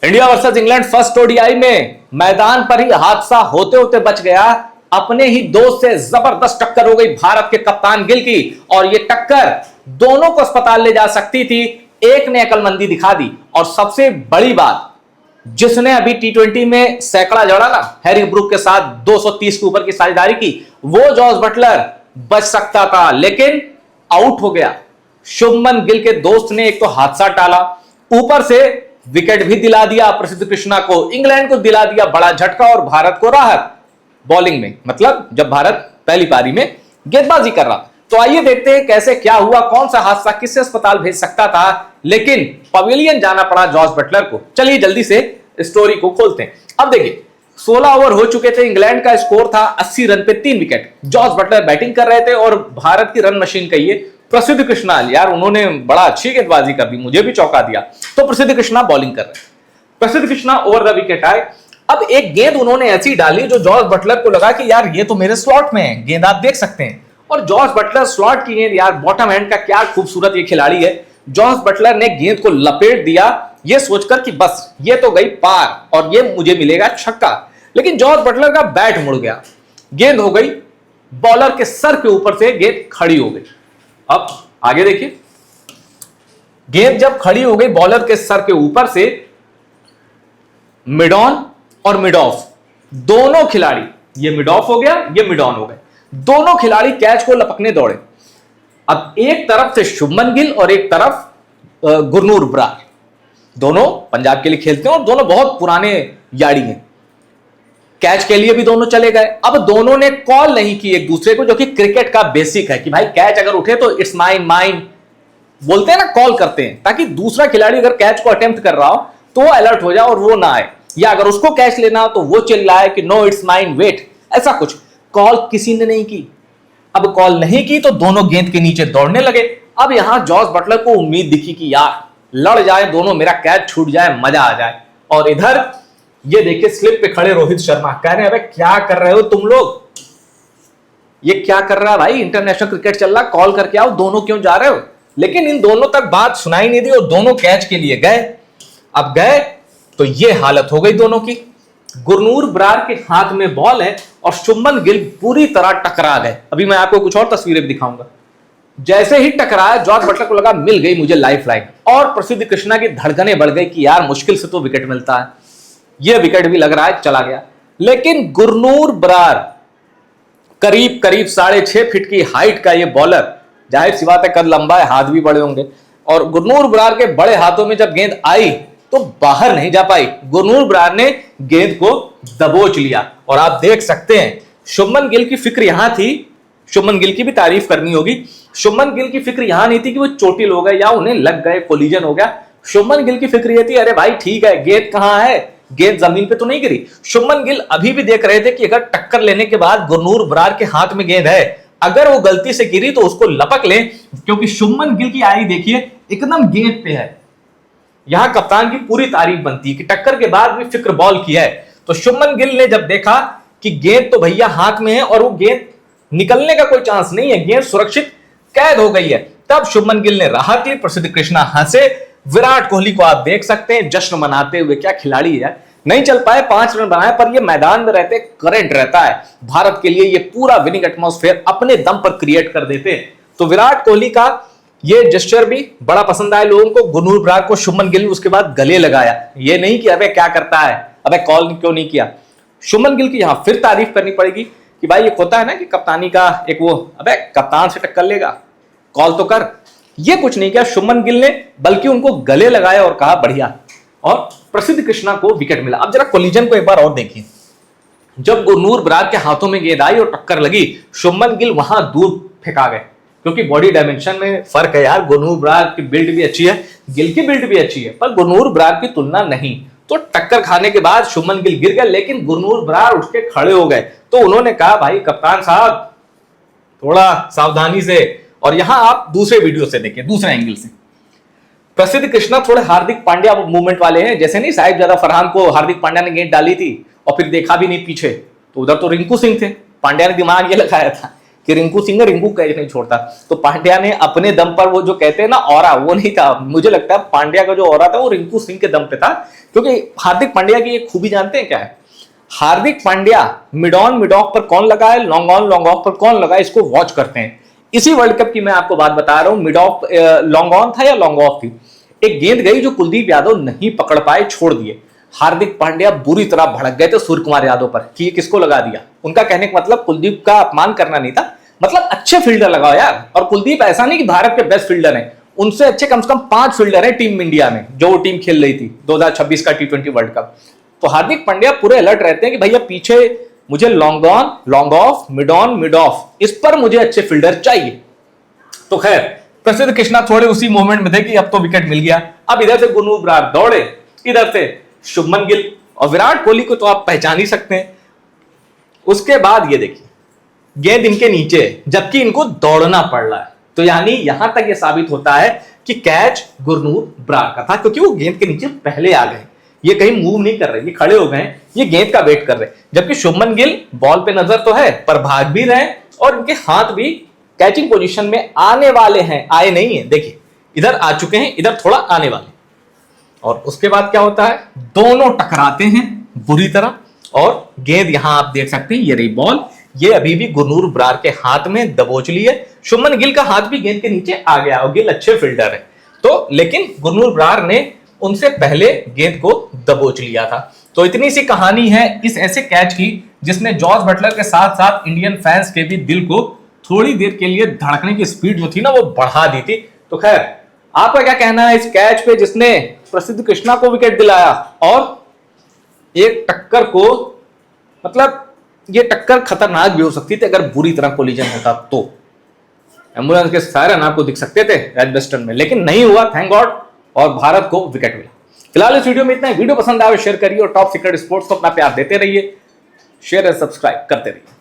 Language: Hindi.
India versus England first ODI में मैदान पर ही हादसा होते होते बच गया। अपने ही दोस्त से जबरदस्त टक्कर हो गई भारत के कप्तान गिल की, और यह टक्कर दोनों को अस्पताल ले जा सकती थी। एक ने अकलमंदी दिखा दी, और सबसे बड़ी बात, जिसने अभी टी20 में सैकड़ा जड़ा ना हैरी ब्रूक के साथ 230 के ऊपर की साझेदारी की, वो जॉस बटलर बच सकता था, लेकिन आउट हो गया। शुभमन गिल के दोस्त ने एक तो हादसा टाला, ऊपर से विकेट भी दिला दिया प्रसिद्ध कृष्णा को, इंग्लैंड को दिला दिया बड़ा झटका और भारत को राहत बॉलिंग में, मतलब जब भारत पहली पारी में गेंदबाजी कर रहा। तो आइए देखते हैं कैसे क्या हुआ, कौन सा हादसा किससे अस्पताल भेज सकता था, लेकिन पवेलियन जाना पड़ा जॉस बटलर को। चलिए जल्दी से स्टोरी को खोलते हैं। अब देखिए 16 ओवर हो चुके थे, इंग्लैंड का स्कोर था 80 रन पे 3 विकेट। जॉस बटलर बैटिंग कर रहे थे और भारत की रन मशीन कहिए प्रसिद्ध कृष्णा, यार उन्होंने बड़ा अच्छी गेंदबाजी कर दी, मुझे भी चौंका दिया। तो प्रसिद्ध कृष्णा बॉलिंग कर रहे, प्रसिद्ध कृष्णा ओवर द विकेट आए। अब एक गेंद उन्होंने ऐसी डाली जो जॉस बटलर को लगा कि यार ये तो मेरे स्लॉट में है, गेंद आप देख सकते हैं, और जॉस बटलर स्लॉट की गेंद, यार बॉटम एंड का क्या खूबसूरत ये खिलाड़ी है। जॉस बटलर ने गेंद को लपेट दिया ये सोचकर कि बस ये तो गई पार और ये मुझे मिलेगा छक्का, लेकिन जॉस बटलर का बैट मुड़ गया, गेंद हो गई बॉलर के सर के ऊपर से, गेंद खड़ी हो गई। अब आगे देखिए, गेंद जब खड़ी हो गई बॉलर के सर के ऊपर से, मिड ऑन और मिड ऑफ दोनों खिलाड़ी, ये मिड ऑफ हो गया ये मिड ऑन हो गए, दोनों खिलाड़ी कैच को लपकने दौड़े। अब एक तरफ से शुभमन गिल और एक तरफ गुरनूर बरार, दोनों पंजाब के लिए खेलते हैं और दोनों बहुत पुराने यारी हैं। कैच के लिए भी दोनों चले गए। अब दोनों ने कॉल नहीं की एक दूसरे को, जो कि क्रिकेट का बेसिक है कि भाई कैच अगर उठे तो इट्स माइन माइन बोलते हैं ना, कॉल करते हैं ताकि दूसरा खिलाड़ी अगर कैच को अटेम्प्ट कर रहा हो तो वो अलर्ट हो जाए और वो ना आए, या अगर उसको कैच लेना हो तो वो चिल्लाए कि नो इट्स माइन वेट, ऐसा कुछ। कॉल किसी ने नहीं की। अब कॉल नहीं की तो दोनों गेंद के नीचे दौड़ने लगे। अब यहां जॉस बटलर को उम्मीद दिखी कि यार लड़ जाए दोनों, मेरा कैच छूट जाए, मजा आ जाए। और इधर ये देखिए स्लिप पे खड़े रोहित शर्मा कह रहे हैं अबे क्या कर रहे हो तुम लोग, ये क्या कर रहा है भाई, इंटरनेशनल क्रिकेट चल रहा, कॉल करके आओ, दोनों क्यों जा रहे हो। लेकिन इन दोनों तक बात सुनाई नहीं दी और दोनों कैच के लिए गए। अब गए तो ये हालत हो गई दोनों की। गुरनूर बरार के हाथ में बॉल है और शुभमन गिल पूरी तरह टकरा गए। अभी मैं आपको कुछ और तस्वीरें भी दिखाऊंगा। जैसे ही टकराया जॉस बटलर को लगा मिल गई मुझे लाइफ लाइन, और प्रसिद्ध कृष्णा की धड़कनें बढ़ गई कि यार मुश्किल से तो विकेट मिलता है, ये विकेट भी लग रहा है चला गया। लेकिन गुरनूर बरार करीब करीब 6.5 फीट की हाइट का ये बॉलर, जाहिर सी बात है कद लंबा है, हाथ भी बड़े होंगे, और गुरनूर बरार के बड़े हाथों में जब गेंद आई तो बाहर नहीं जा पाई। गुरनूर बरार ने गेंद को दबोच लिया, और आप देख सकते हैं शुभमन गिल की फिक्र यहां थी, शुभमन गिल की भी तारीफ करनी होगी। शुभमन गिल की फिक्र यहां नहीं थी कि वो चोटिल हो गए या उन्हें लग गए, कोलिजन हो गया। शुभमन गिल की फिक्र ये थी अरे भाई ठीक है, गेंद कहां है, गेंद जमीन पे तो नहीं गिरी। शुभमन गिल अभी भी देख रहे थे कि अगर टक्कर लेने के बाद गुरनूर बरार के हाथ में गेंद है, अगर वो गलती से गिरी तो उसको लपक ले, क्योंकि शुभमन गिल की आई देखिए एकदम गेंद पे है। यहां कप्तान की पूरी तारीफ बनती है कि टक्कर के बाद भी फिक्र बॉल की है। तो शुभमन गिल ने जब देखा कि गेंद तो भैया हाथ में है और वो गेंद निकलने का कोई चांस नहीं है, गेंद सुरक्षित कैद हो गई है, तब शुभमन गिल ने राहत ली। प्रसिद्ध कृष्णा हंसे, विराट कोहली को आप देख सकते हैं जश्न मनाते हुए, क्या खिलाड़ी है। नहीं चल पाए, 5 रन बनाए, पर ये मैदान में रहते करंट रहता है, भारत के लिए ये पूरा विनिंग एटमॉस्फेयर अपने दम पर क्रिएट कर देते हैं। तो विराट कोहली का ये जेस्चर भी बड़ा पसंद आया लोगों को। गुरनूर बरार को शुभमन गिल ने उसके बाद गले लगाया, ये नहीं कि अबे क्या करता है, अबे कॉल क्यों नहीं किया। शुभमन गिल की यहां फिर तारीफ करनी पड़ेगी कि भाई एक होता है ना कि कप्तानी का एक वो, अबे कप्तान से टक्कर लेगा, कॉल तो कर, ये कुछ नहीं किया शुभमन गिल ने, बल्कि उनको गले लगाया और कहा बढ़िया, और प्रसिद्ध कृष्णा को विकेट मिला। अब जरा कोलिजन को एक बार और देखिए। जब गुरनूर बरार के हाथों में गेंद आई और टक्कर लगी, शुभमन गिल वहां दूर फेंका गए, क्योंकि बॉडी डायमेंशन में फर्क है यार, गुरनूर बरार की बिल्ड भी अच्छी है, गिल की बिल्ड भी अच्छी है, पर गुरनूर बरार की तुलना नहीं। तो टक्कर खाने के बाद शुभमन गिल गिर गए, लेकिन गुरनूर बरार उठ के खड़े हो गए। तो उन्होंने कहा भाई कप्तान साहब थोड़ा सावधानी से, और यहां आप दूसरे वीडियो से देखिए, दूसरे एंगल से। प्रसिद्ध कृष्णा थोड़े हार्दिक पांड्या मूवमेंट वाले हैं, जैसे नहीं साहिब ज्यादा फरहान को हार्दिक पांड्या ने गेंद डाली थी और फिर देखा भी नहीं पीछे, तो उधर तो रिंकू सिंह थे, पांड्या ने दिमाग ये लगाया था कि रिंकू सिंह रिंकू कैच नहीं छोड़ता। तो पांड्या ने अपने दम पर वो जो कहते हैं ना ऑरा, वो नहीं था। मुझे लगता है पांड्या का जो ऑरा था वो रिंकू सिंह के दम पे था, क्योंकि हार्दिक पांड्या की एक खूबी जानते हैं क्या है? Hardik Pandya mid on mid off पर कौन लगा है, लॉन्ग ऑन लॉन्ग ऑफ पर कौन लगा है, इसको वॉच करते हैं। इसी वर्ल्ड कप की मैं आपको बात बता रहा हूं, मिड ऑफ लॉन्ग ऑन था या लॉन्ग ऑफ थी, एक गेंद गई जो कुलदीप यादव नहीं पकड़ पाए, छोड़ दिए। हार्दिक पांड्या बुरी तरह भड़क गए थे सूर्य कुमार यादव पर कि ये किसको लगा दिया। उनका कहने का मतलब कुलदीप का अपमान करना नहीं था, मतलब अच्छे फील्डर लगाओ यार। और कुलदीप ऐसा नहीं कि भारत के बेस्ट फील्डर हैं, उनसे अच्छे कम से कम 5 फील्डर हैं टीम इंडिया में, जो वो टीम खेल रही थी 2026 का T20 वर्ल्ड कप। तो हार्दिक पांड्या पूरे अलर्ट रहते हैं कि भैया पीछे मुझे long on long off, mid on mid of, इस पर मुझे अच्छे फील्डर चाहिए। तो खैर प्रसिद्ध कृष्णा थोड़े उसी मोमेंट में थे कि अब तो विकेट मिल गया। अब इधर से गुरनूर बरार दौड़े, इधर से शुभमन गिल, और विराट कोहली को तो आप पहचान ही सकते हैं। उसके बाद ये देखिए गेंद इनके नीचे है, जबकि इनको दौड़ना पड़ रहा है। तो यानी यहां तक ये साबित होता है कि कैच गुरनूर बरार का था, क्योंकि वो गेंद के नीचे पहले आ गए। ये कहीं मूव नहीं कर रहे, ये खड़े हो गए, ये गेंद का वेट कर रहे। जबकि शुभमन गिल बॉल पे नजर तो है पर भाग भी रहे, और इनके हाथ भी कैचिंग पोजीशन में आने वाले हैं, आए नहीं है। देखिए इधर आ चुके हैं, इधर थोड़ा आने वाले। और उसके बाद क्या होता है, दोनों टकराते हैं बुरी तरह, और गेंद यहां आप देख सकते हैं, ये रही बॉल, ये अभी भी गुरनूर बरार के हाथ में दबोच ली है। शुभमन गिल का हाथ भी गेंद के नीचे आ गया, और गिल अच्छे फील्डर है, तो लेकिन गुरनूर बरार ने उनसे पहले गेंद को दबोच लिया था। तो इतनी सी कहानी है इस ऐसे कैच की जिसने जॉस बटलर के साथ साथ इंडियन फैंस के भी दिल को थोड़ी देर के लिए धड़कने की स्पीड जो थी ना वो बढ़ा दी थी। तो खैर आपका क्या कहना है इस कैच पे जिसने प्रसिद्ध कृष्णा को विकेट दिलाया, और एक टक्कर को, मतलब ये टक्कर खतरनाक भी हो सकती थी अगर बुरी तरह कोलिजन होता तो। एम्बुलेंस के सायरन आपको दिख सकते थे एडजस्टन में, लेकिन नहीं हुआ, थैंक गॉड, और भारत को विकेट मिला। फिलहाल इस वीडियो में इतना ही। वीडियो पसंद आए शेयर करिए, और टॉप सीक्रेट स्पोर्ट्स को अपना प्यार देते रहिए, शेयर और सब्सक्राइब करते रहिए।